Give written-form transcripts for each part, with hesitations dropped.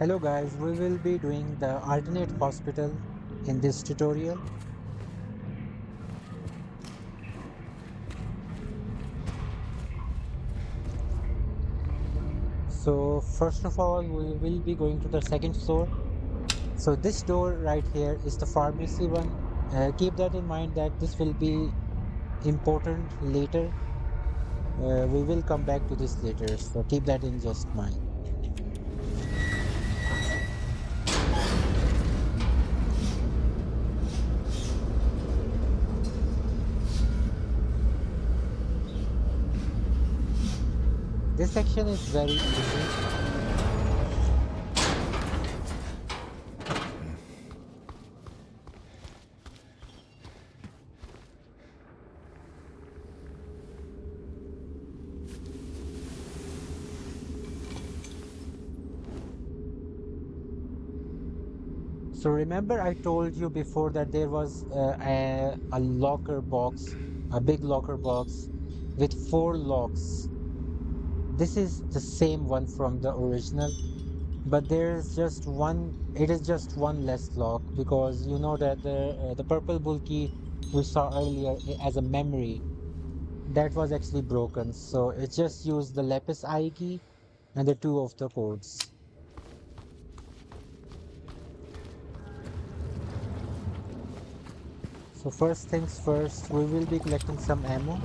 Hello guys, we will be doing the alternate hospital in this tutorial. So first of all, we will be going to the second floor. So this door right here is the pharmacy one. Keep that in mind that this will be important later. We will come back to this later, so keep that in just mind. This section is very easy. So remember I told you before that there was a locker box, a big locker box with 4 locks. This is the same one from the original, but there is just one, it is just one less lock because you know that the purple bull key we saw earlier as a memory, that was actually broken. So it just used the lapis eye key and the two of the codes. So first things first, we will be collecting some ammo.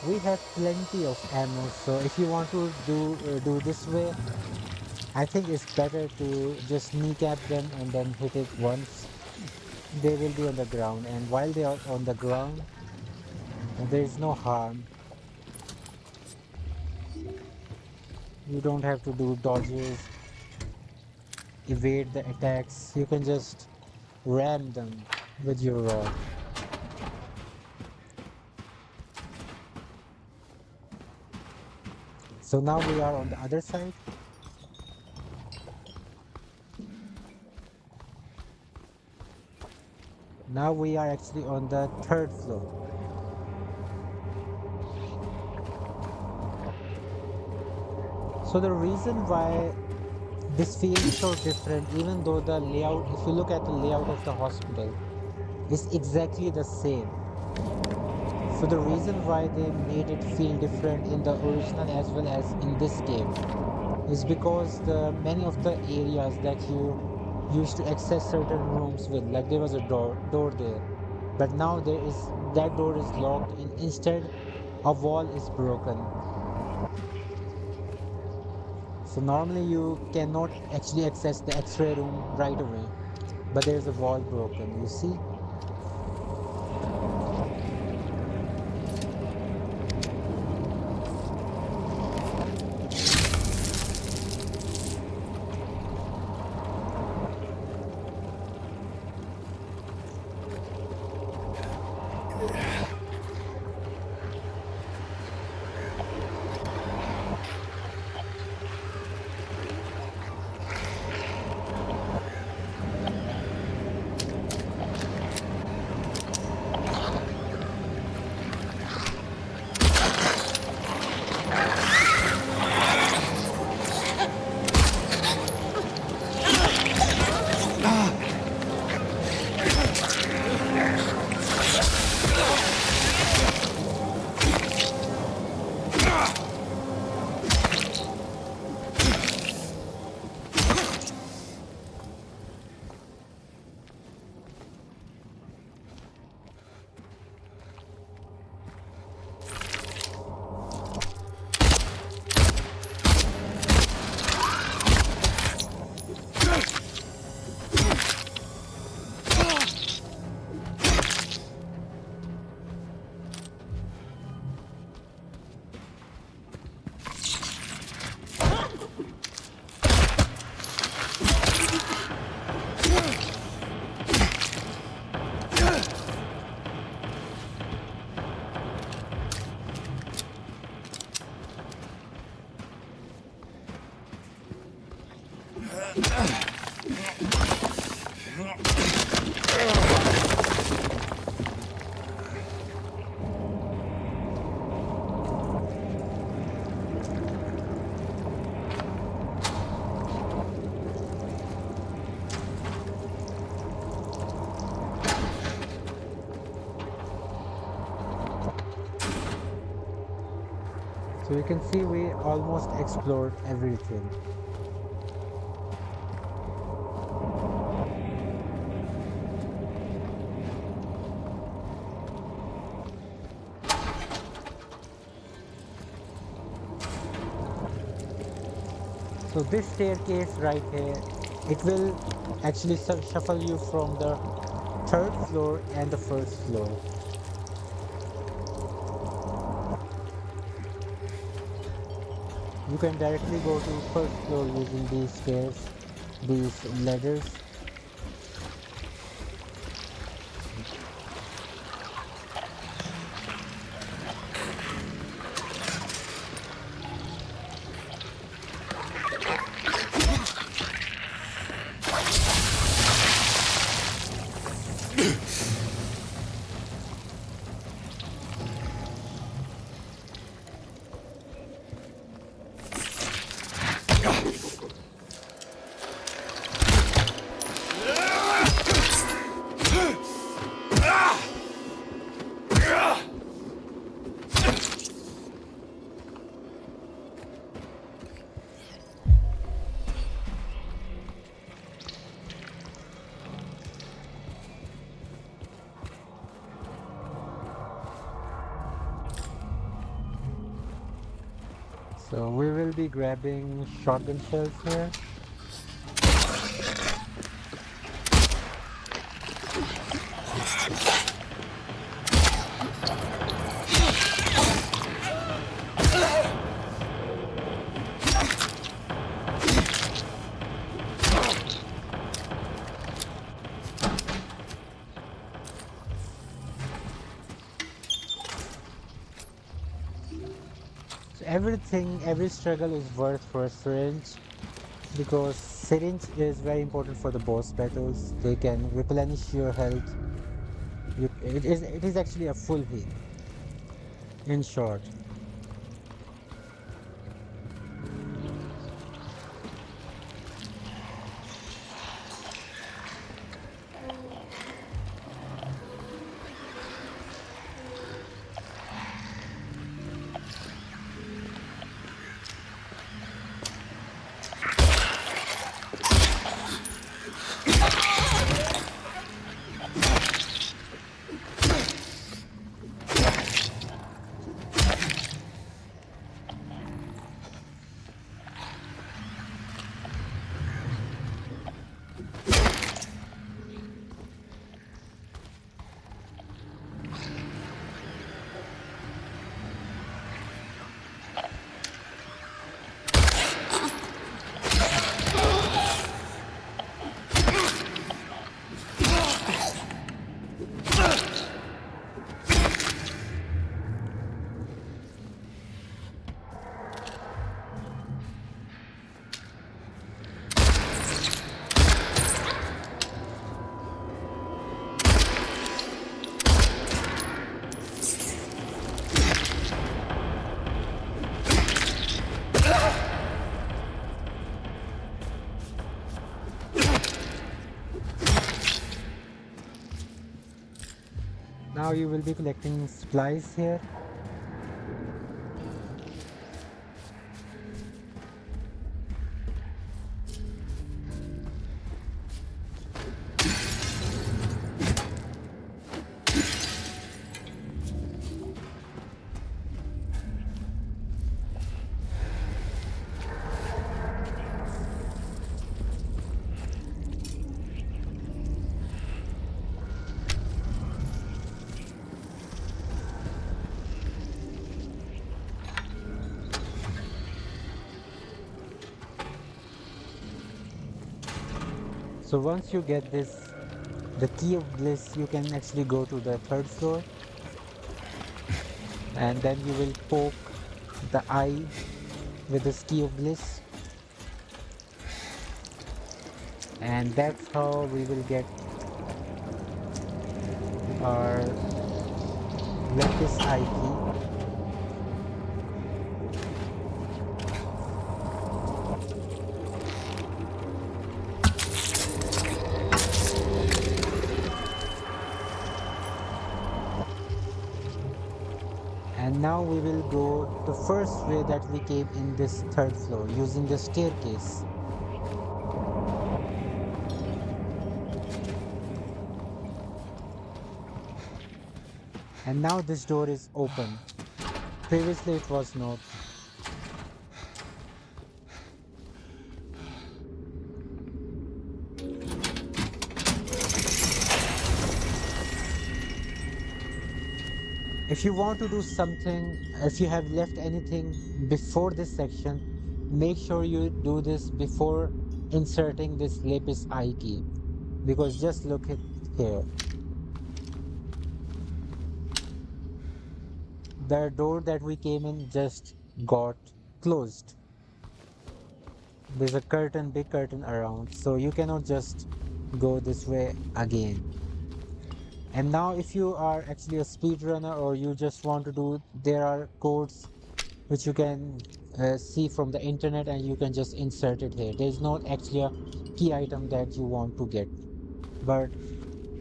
We have plenty of ammo, so if you want to do this way, I think it's better to just kneecap them and then hit it once. They will be on the ground, and while they are on the ground, there is no harm. You don't have to do dodges, evade the attacks. You can just ram them with your rod. So now we are on the other side. Now we are actually on the third floor. So the reason why this feels so different, even though the layout, if you look at the layout of the hospital, is exactly the same. So the reason why they made it feel different in the original as well as in this game is because the many of the areas that you used to access certain rooms with, like there was a door there, but now there is, that door is locked and instead a wall is broken. So normally you cannot actually access the x-ray room right away, but there's a wall broken, you see. So you can see we almost explored everything. So this staircase right here, it will actually shuffle you from the third floor and the first floor. You can directly go to first floor using these stairs, these ladders. So we will be grabbing shotgun shells here. So everything, every struggle is worth for a syringe because syringe is very important for the boss battles. They can replenish your health. It is actually a full heal. In short. Now you will be collecting supplies here. So once you get this, the key of bliss, you can actually go to the third floor and then you will poke the eye with this key of bliss. And that's how we will get our lapis eye key. And now we will go the first way that we came in this third floor using the staircase. And now this door is open. Previously it was not. If you want to do something, if you have left anything before this section, make sure you do this before inserting this lapis eye key. Because just look at here. The door that we came in just got closed. There's a curtain, big curtain around, so you cannot just go this way again. And now if you are actually a speedrunner or you just want to do, there are codes which you can see from the internet and you can just insert it here. There's not actually a key item that you want to get. But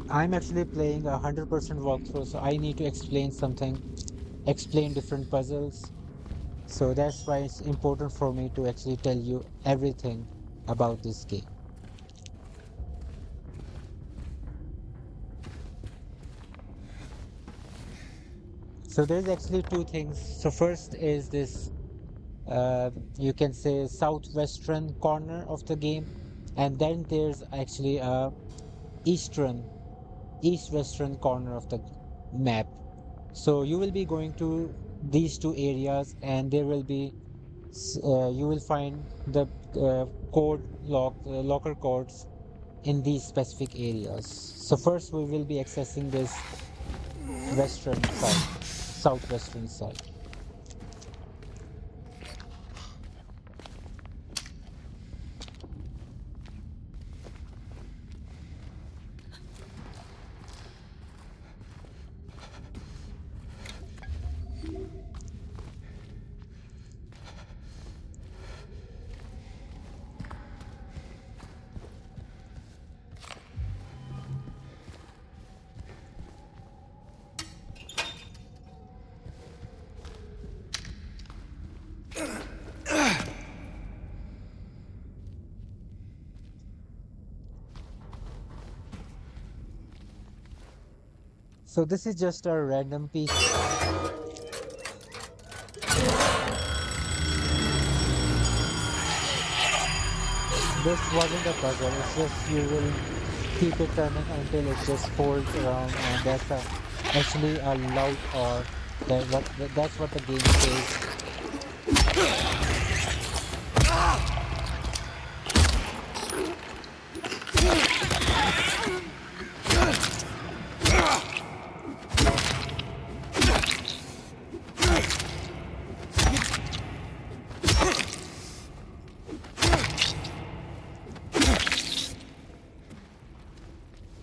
I'm actually playing 100% walkthrough, so I need to explain something, explain different puzzles. So that's why it's important for me to actually tell you everything about this game. So there's actually two things. So first is this, you can say southwestern corner of the game, and then there's actually a eastern, east-western corner of the map. So you will be going to these two areas, and there will be, you will find the locker codes in these specific areas. So first we will be accessing this western side, southwestern side. So this is just a random piece. This wasn't a puzzle, it's just you will keep it turning until it just folds around, and that's actually a loud or that's what the game says.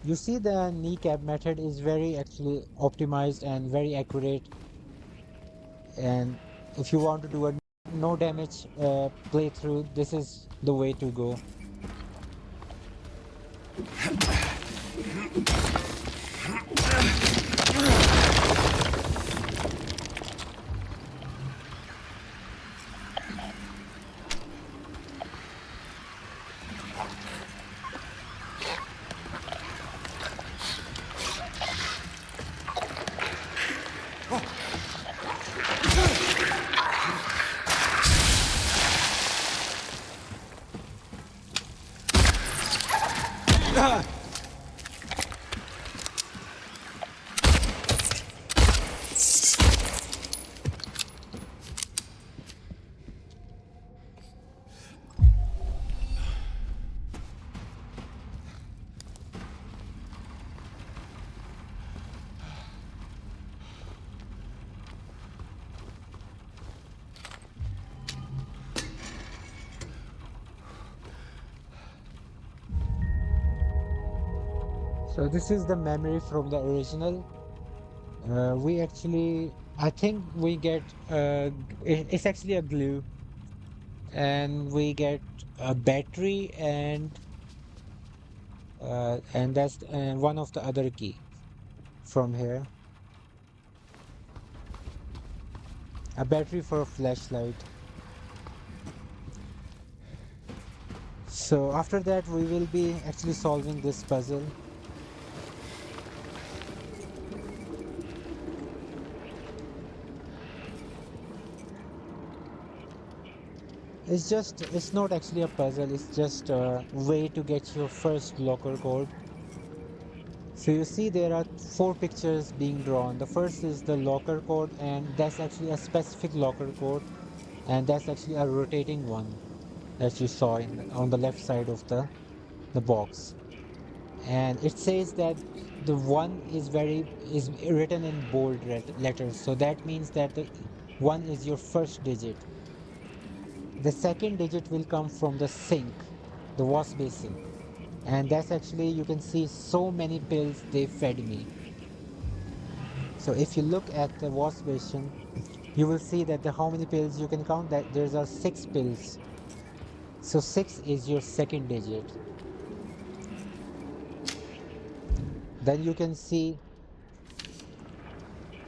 You see, the kneecap method is very actually optimized and very accurate. And if you want to do a no damage playthrough, this is the way to go. So this is the memory from the original. We actually, I think we get, it's actually a glue, and we get a battery and that's one of the other key from here, a battery for a flashlight. So after that, we will be actually solving this puzzle. It's not actually a puzzle, it's just a way to get your first locker code. So you see there are four pictures being drawn. The first is the locker code, and that's actually a specific locker code, and that's actually a rotating one that you saw on the left side of the box. And it says that the one is written in bold letters. So that means that the one is your first digit. The second digit will come from the sink, the wash basin. And that's actually, you can see so many pills they fed me. So if you look at the wash basin, you will see that the how many pills you can count, that there's are six pills. So six is your second digit. Then you can see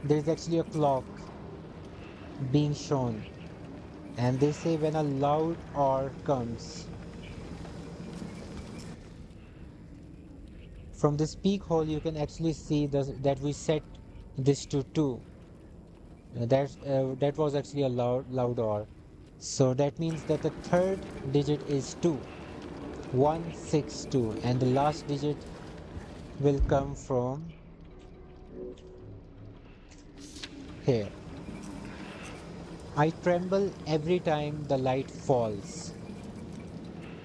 there's actually a clock being shown, and they say when a loud R comes. From this peak hole, you can actually see that we set this to 2. That was actually a loud R. So that means that the third digit is 2, 162, and the last digit will come from here. I tremble every time the light falls.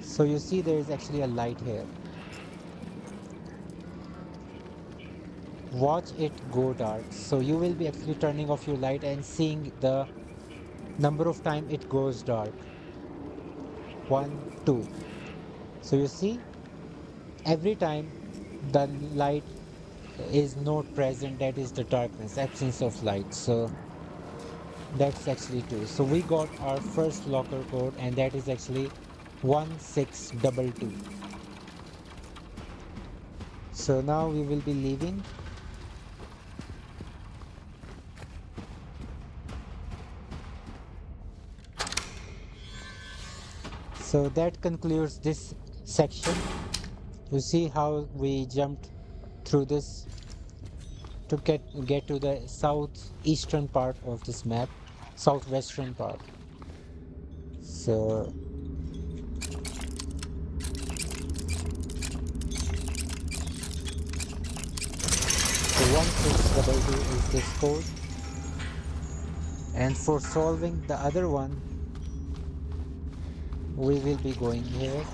So you see there is actually a light here. Watch it go dark. So you will be actually turning off your light and seeing the number of time it goes dark. 1, 2. So you see, every time the light is not present, that is the darkness, absence of light. So that's actually 2. So we got our first locker code, and that is actually 1622. So now we will be leaving. So that concludes this section. You see how we jumped through this to get to the southeastern part of this map, southwestern part. So 1622 is this code, and for solving the other one, we will be going here.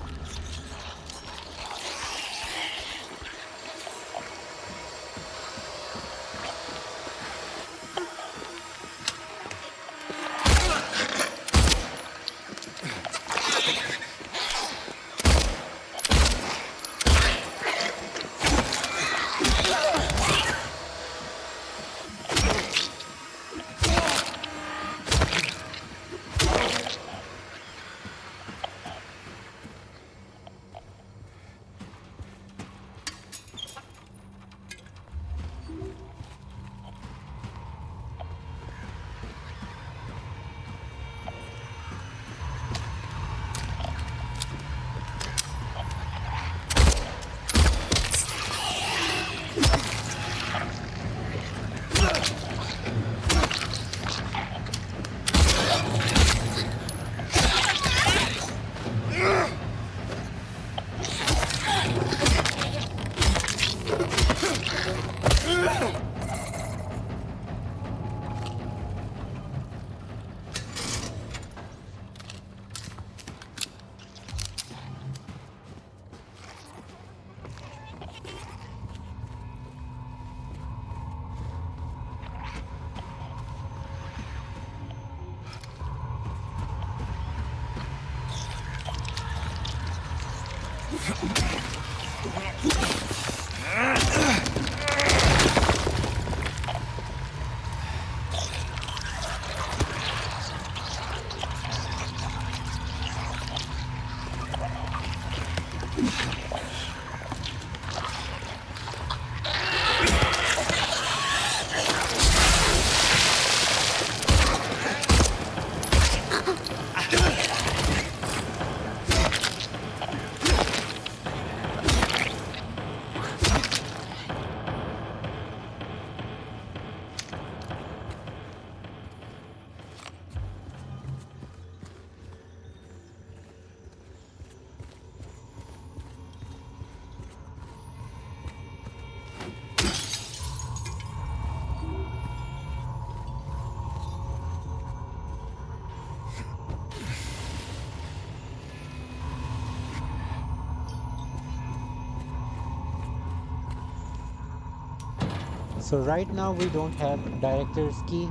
So right now we don't have director's key.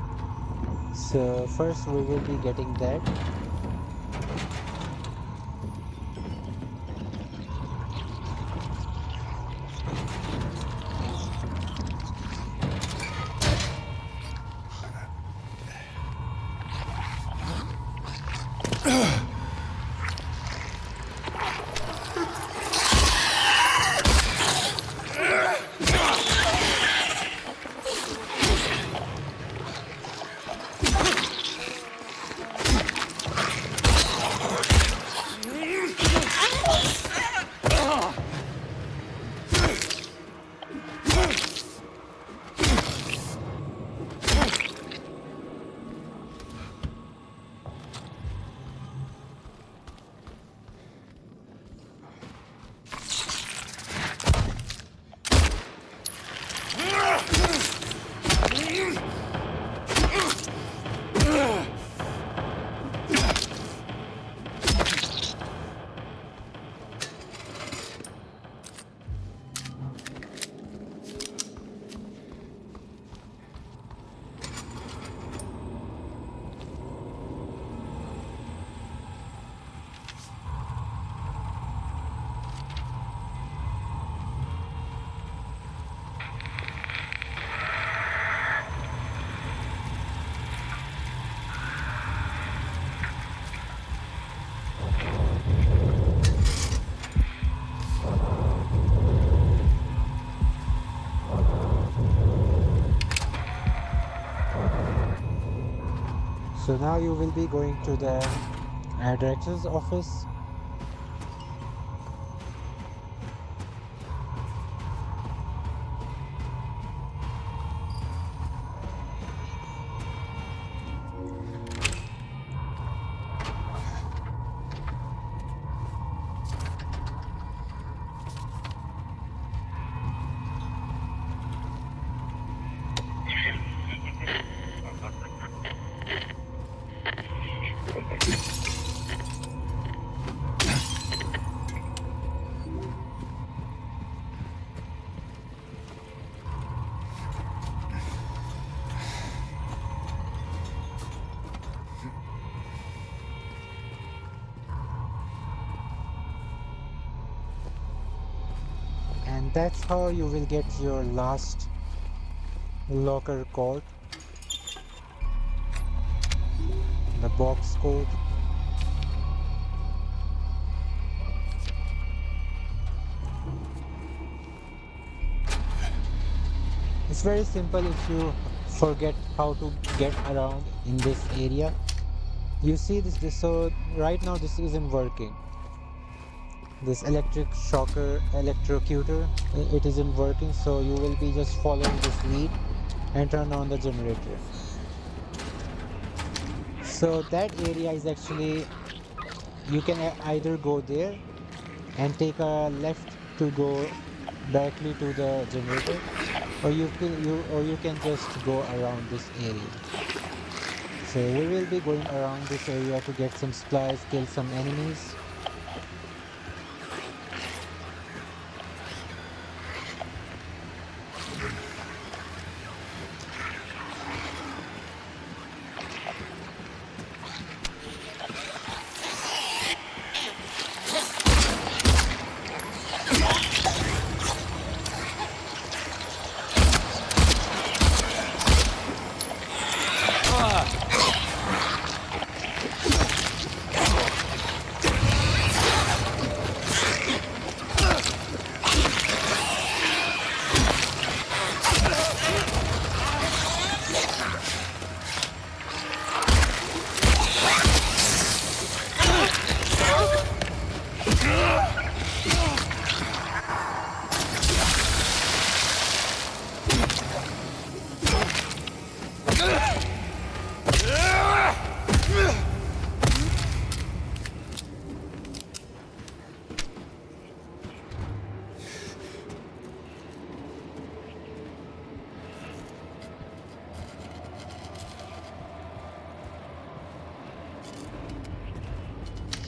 So first we will be getting that. So now you will be going to the director's office. And that's how you will get your last locker code, the box code. It's very simple if you forget how to get around in this area. You see this so right now this isn't working. This electric shocker electrocutor, it isn't working, so you will be just following this lead and turn on the generator. So that area is actually, you can either go there and take a left to go directly to the generator, or you can just go around this area. So we will be going around this area to get some supplies, kill some enemies.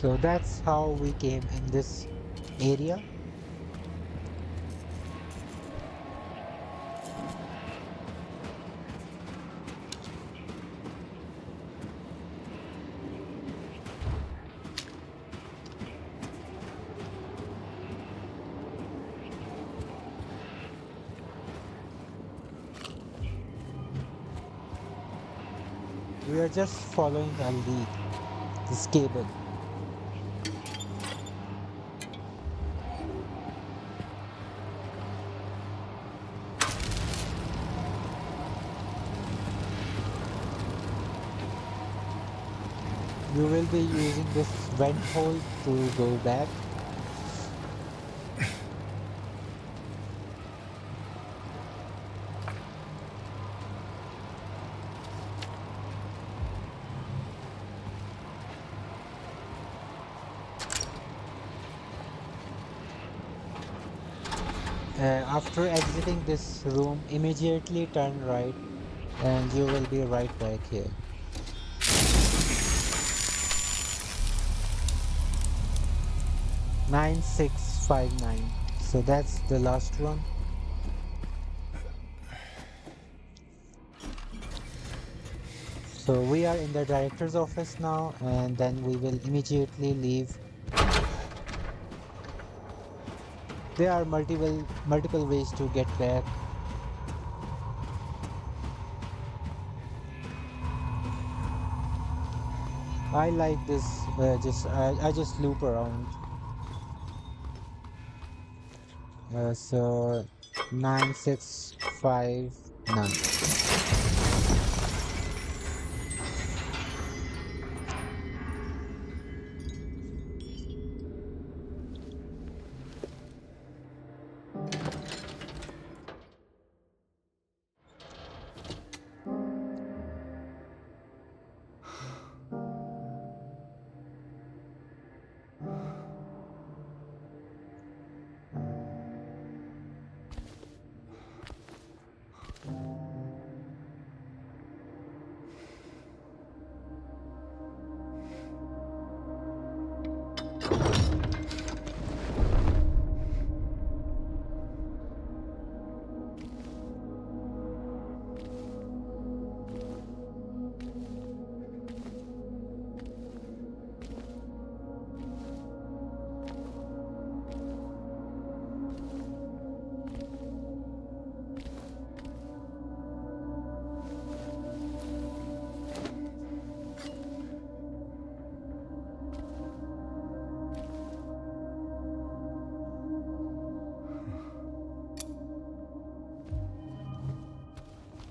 So that's how we came in this area. We are just following a lead, this cable. You will be using this vent hole to go back. After exiting this room, immediately turn right and you will be right back here. 9659. So that's the last one. So we are in the director's office now, and then we will immediately leave. There are multiple ways to get back. I like this. I just loop around. So 9659.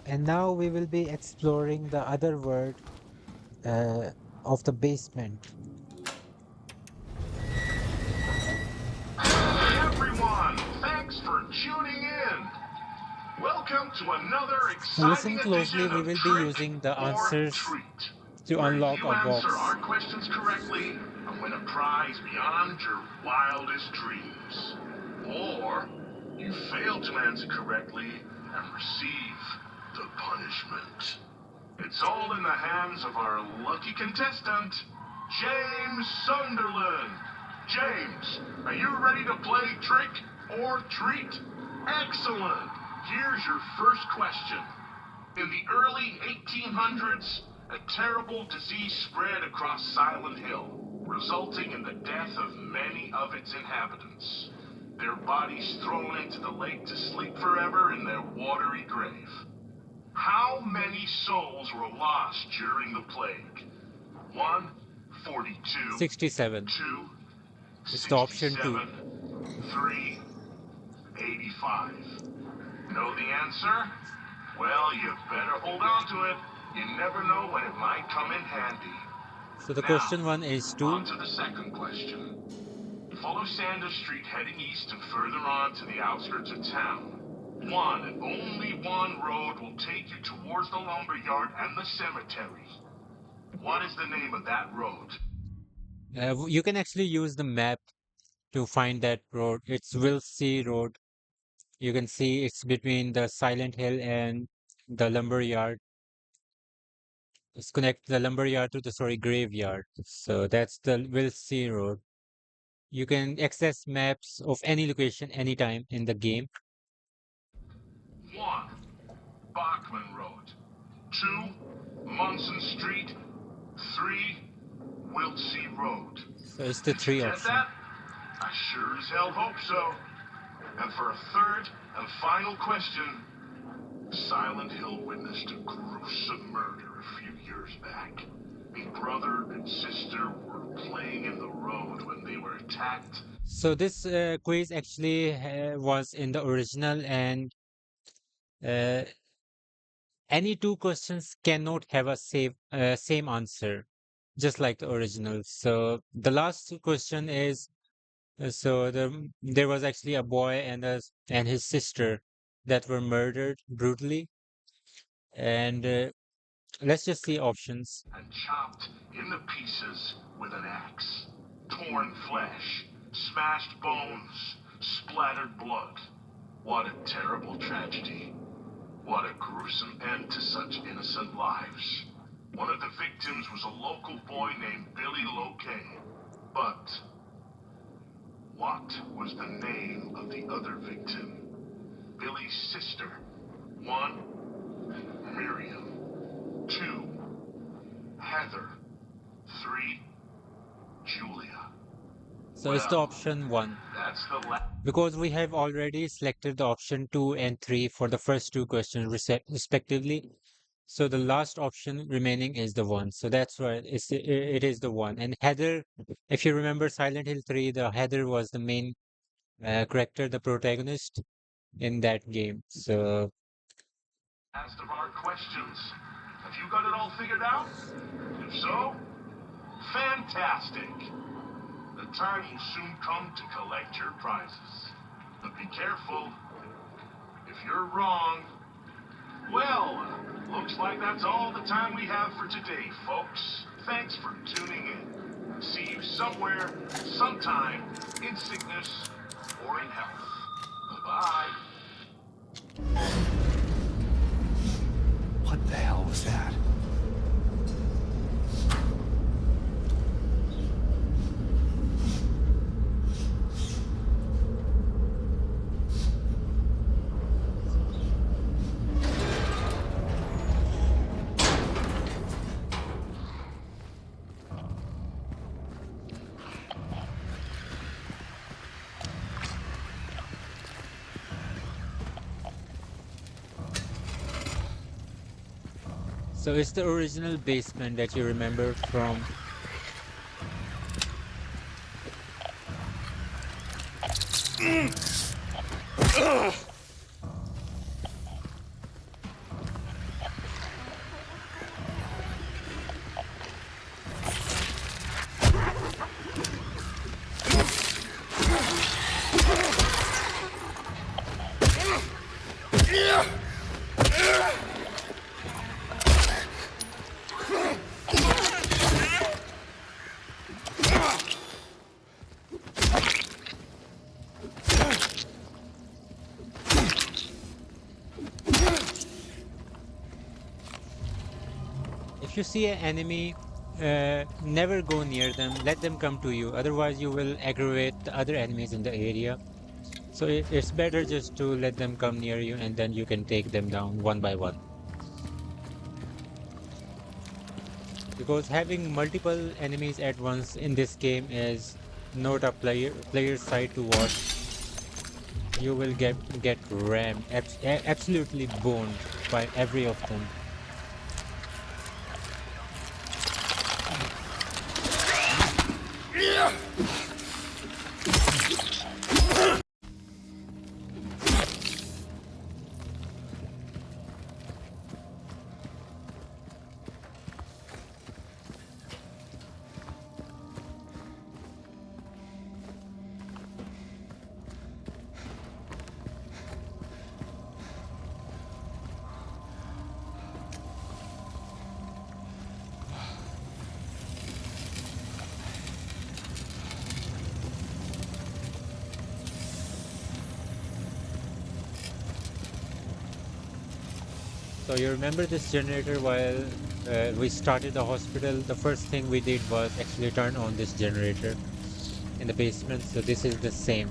And now we will be exploring the other world uh, of the basement. Hey everyone! Thanks for tuning in! Welcome to another Listen exciting closely, edition we of will be Trick using the or answers Treat, to where unlock you a answer our box. questions correctly and win a prize beyond your wildest dreams. Or you fail to answer correctly and receive the punishment. It's all in the hands of our lucky contestant, James Sunderland. James, are you ready to play Trick or Treat? Excellent. Here's your first question. In the early 1800s, a terrible disease spread across Silent Hill, resulting in the death of many of its inhabitants. Their bodies thrown into the lake to sleep forever in their watery grave. How many souls were lost during the plague? 1, 42, 67. 2, It's the option 2. 67, 3, 85. Know the answer? Well, you better hold on to it. You never know when it might come in handy. So the Now, question one is on 2. to the second question. Follow Sanders Street heading east and further on to the outskirts of town. One and only one road will take you towards the lumber yard and the cemetery. What is the name of that road? You can actually use the map to find that road. It's Will C Road. You can see it's between the Silent Hill and the lumber yard. It's connect the lumber yard to the graveyard. So that's the Will C Road. You can access maps of any location anytime in the game. 1. Bachman Road. 2. Munson Street. 3. Wiltsey Road. So it's the Did you 3 get option. that? I sure as hell hope so. And for a third and final question, Silent Hill witnessed a gruesome murder a few years back. Me brother and sister were playing in the road when they were attacked. So this quiz actually was in the original, and uh, any two questions cannot have a same answer, just like the original. So the last question is there was actually a boy and his sister that were murdered brutally, and let's just see options. And chopped into pieces with an axe. Torn flesh, smashed bones, splattered blood. What a terrible tragedy. What a gruesome end to such innocent lives. One of the victims was a local boy named Billy Loquet. But what was the name of the other victim? Billy's sister. 1. Miriam. 2. Heather. 3. Julia. So it's the Well, option one, that's the last. because we have already selected the option 2 and 3 for the first two questions respectively. So the last option remaining is the one. So that's why it is the one. And Heather, if you remember Silent Hill 3, the Heather was the main character, the protagonist in that game. So Last of our questions. Have you got it all figured out? If so, fantastic. The time will soon come to collect your prizes. But be careful. If you're wrong, well, looks like that's all the time we have for today, folks. Thanks for tuning in. See you somewhere, sometime, in sickness or in health. Bye-bye. What the hell was that? so it's the original basement that you remember from. If you see an enemy, never go near them. Let them come to you. Otherwise, you will aggravate the other enemies in the area. So it's better just to let them come near you, and then you can take them down one by one. Because having multiple enemies at once in this game is not a player's side to watch. You will get rammed, absolutely boned by every of them. So you remember this generator while we started the hospital? The first thing we did was actually turn on this generator in the basement. So this is the same.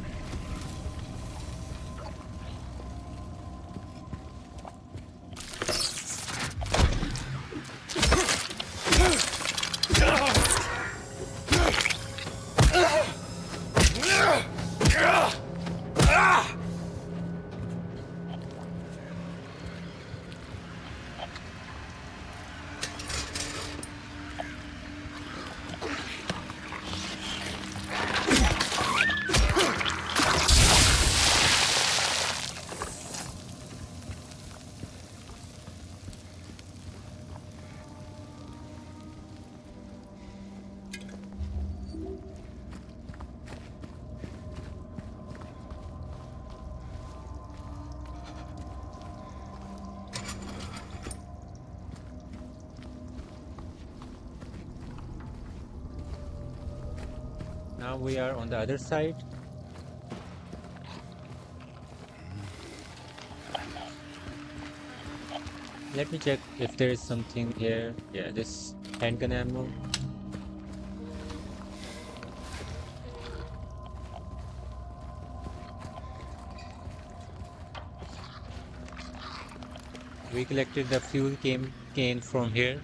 now we are on the other side. Let me check if there is something here. Yeah, this handgun ammo. We collected the fuel cane from here.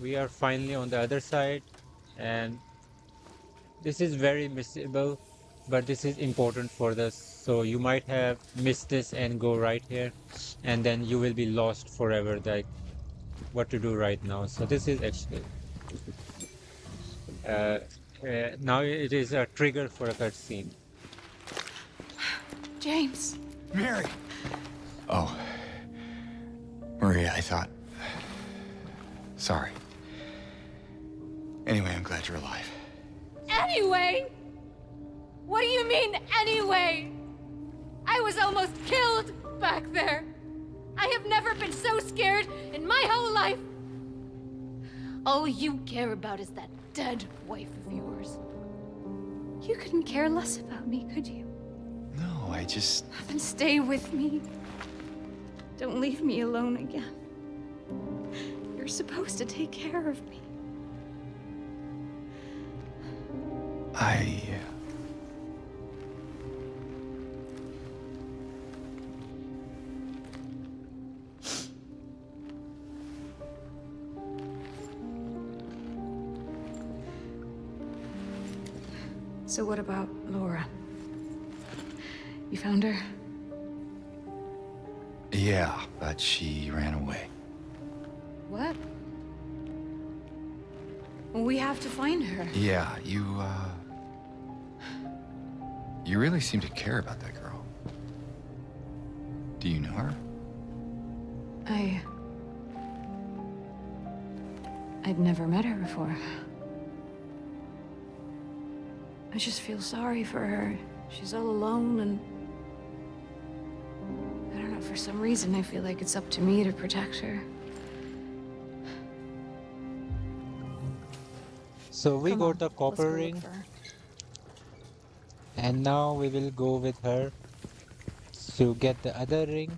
We are finally on the other side, and this is very missable, but this is important for this. So you might have missed this and go right here, and then you will be lost forever, like what to do right now. So this is actually uh, now it is a trigger for a cutscene. James. Mary! Oh. Maria, I thought... Sorry. Anyway, I'm glad you're alive. Anyway? What do you mean, anyway? I was almost killed back there. I have never been so scared in my whole life. All you care about is that dead wife of yours. You couldn't care less about me, could you? No, I just... Then stay with me. Don't leave me alone again. You're supposed to take care of me. So what about Laura? You found her? Yeah, but she ran away. What? Well, we have to find her. Yeah, you really seem to care about that girl. Do you know her? I'd never met her before. I just feel sorry for her. She's all alone and... I don't know, for some reason I feel like it's up to me to protect her. So we Come got on, the let's copper go look ring, for her. and now we will go with her to get the other ring.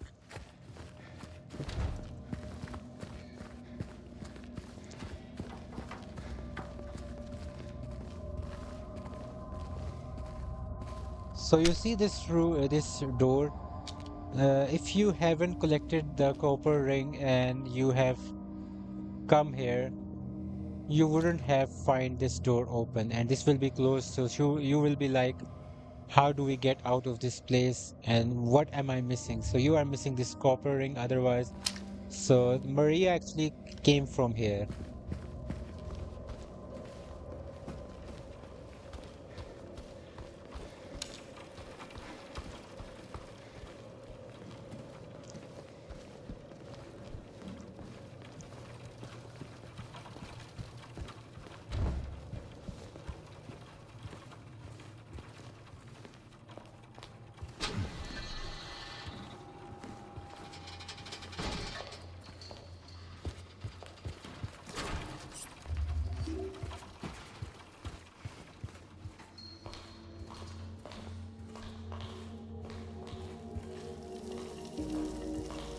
So you see this this door. If you haven't collected the copper ring and you have come here, you wouldn't have find this door open, and this will be closed. So you will be like, how do we get out of this place? And what am I missing? So you are missing this copper ring. Otherwise, so Maria actually came from here.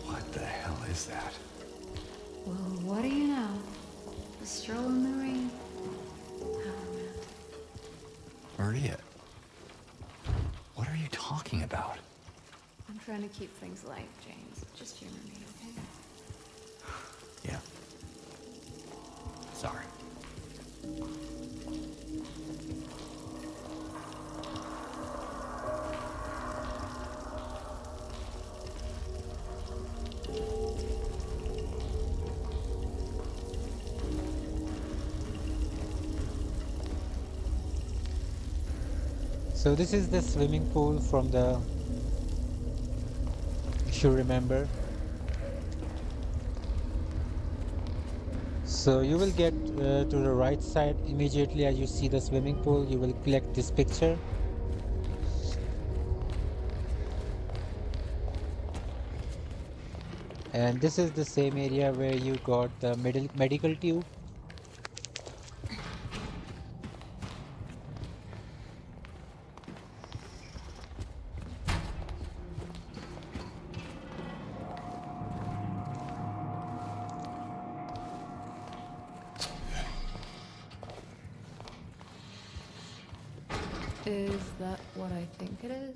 What the hell is that? Well, what do you know? A stroll in the rain. How romantic. Maria. What are you talking about? I'm trying to keep things light, James. Just humor me, okay? Yeah. Sorry. So this is the swimming pool from the, if you remember. So you will get to the right side immediately as you see the swimming pool. You will click this picture. And this is the same area where you got the medical tube. Is that what I think it is?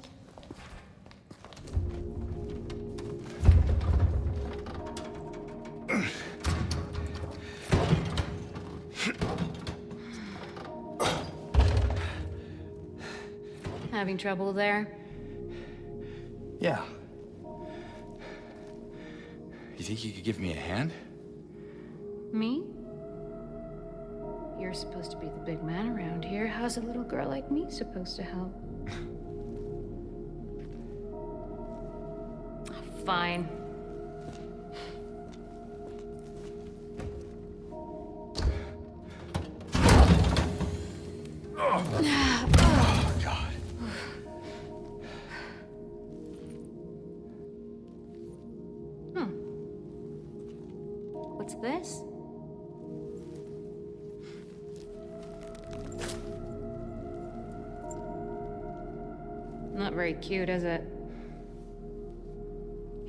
Having trouble there? Yeah. You think you could give me a hand? Me? You're supposed to be the big man around here. How's a little girl like me supposed to help? Fine. Oh, God. What's this? Not very cute, is it?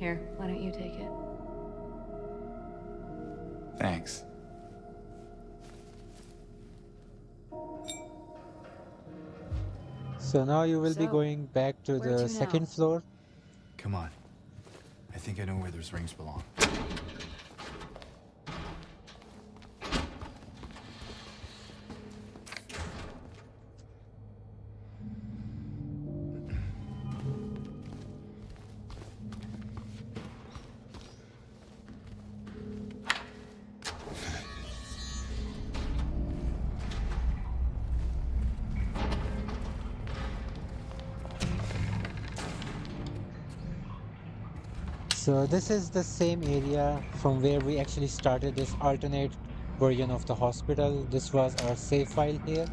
Here, why don't you take it? Thanks. So now you will be So, going back to where the to second now? floor. Come on. I think I know where those rings belong. So this is the same area from where we actually started this alternate version of the hospital. This was our save file here.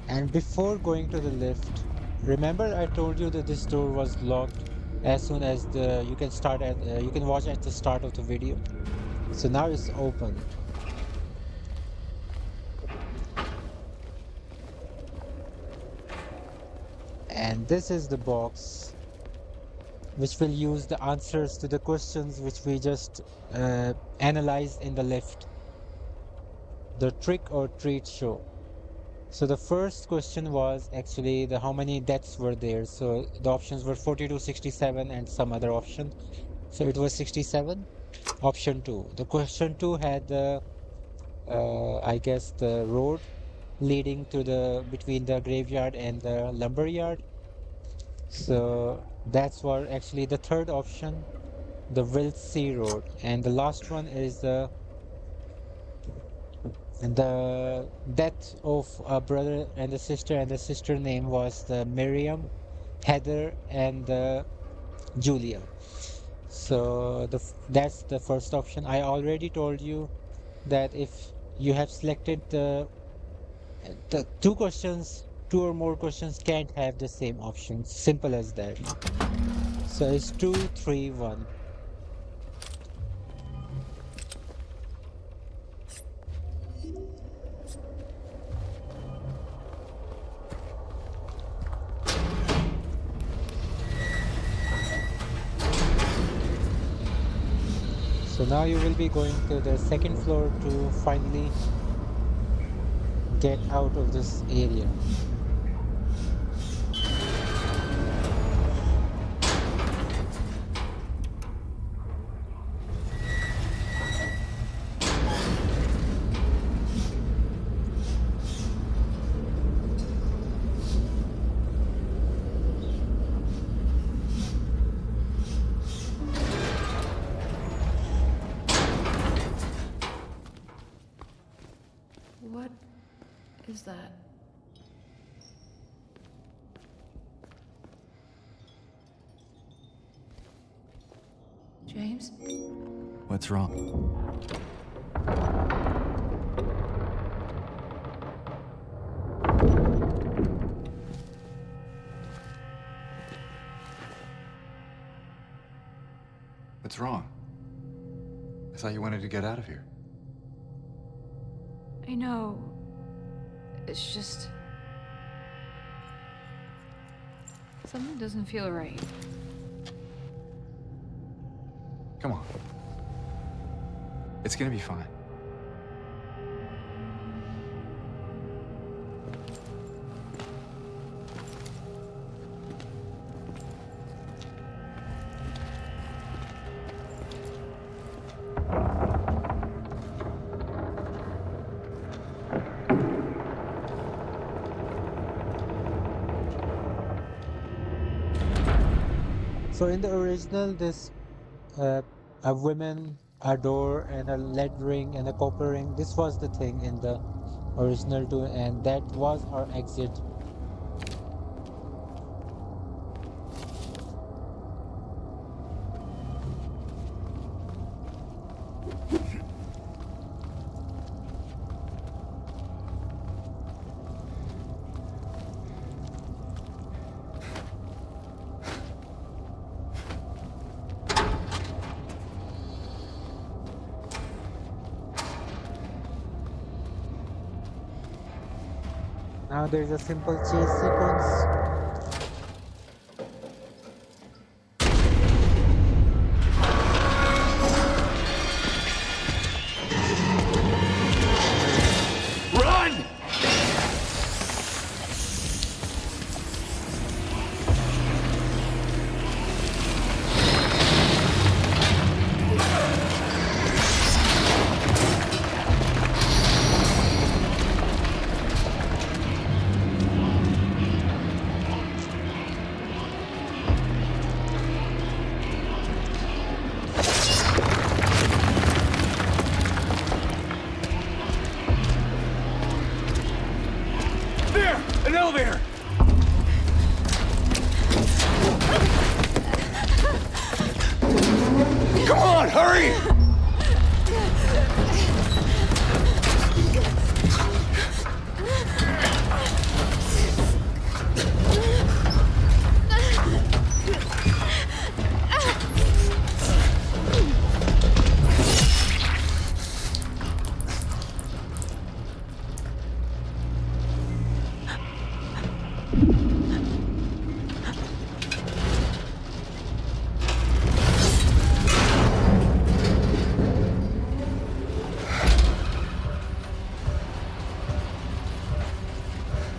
And before going to the lift, remember I told you that this door was locked as soon as you can watch at the start of the video. So now it's open. And this is the box which will use the answers to the questions which we just analyzed in the lift. The trick or treat show. So the first question was actually the how many deaths were there. So the options were 42, 67 and some other option. So it was 67. Option 2. The question 2 had the I guess the road leading to the between the graveyard and the lumber yard. So that's what actually the third option, the Wild Sea Road, and the last one is the death of a brother and a sister, and the sister name was the Miriam, Heather, and Julia. So that's the first option. I already told you that if you have selected the two or more questions can't have the same options. Simple as that. So it's 2, 3, 1. So now you will be going to the second floor to finally get out of this area. What is that? James? What's wrong? What's wrong? I thought you wanted to get out of here. I know. It's just... something doesn't feel right. Come on. It's gonna be fine. So in the original, this a woman, a door, and a lead ring and a copper ring. This was the thing in the original too, and that was our exit. Now there's a simple chase sequence. Run! There! An elevator! Come on, hurry!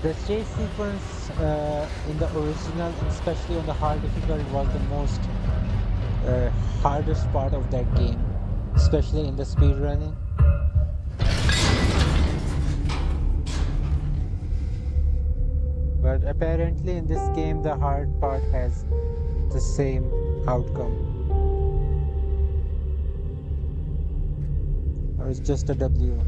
The chase sequence in the original, especially on the hard difficult, was the most hardest part of that game, especially in the speed running. But apparently in this game the hard part has the same outcome. Or it's just a W.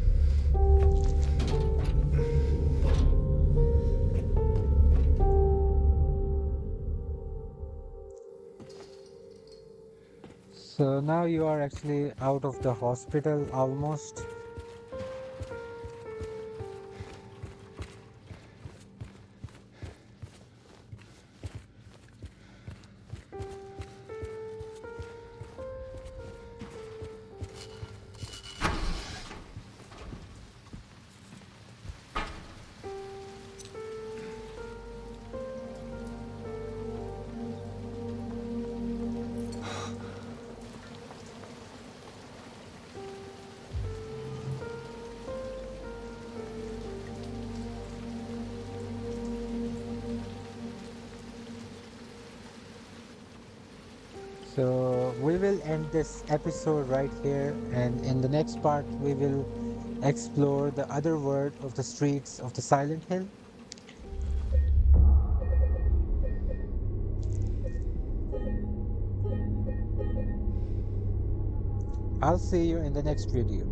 So now you are actually out of the hospital almost. So we will end this episode right here, and in the next part we will explore the other world of the streets of the Silent Hill. I'll see you in the next video.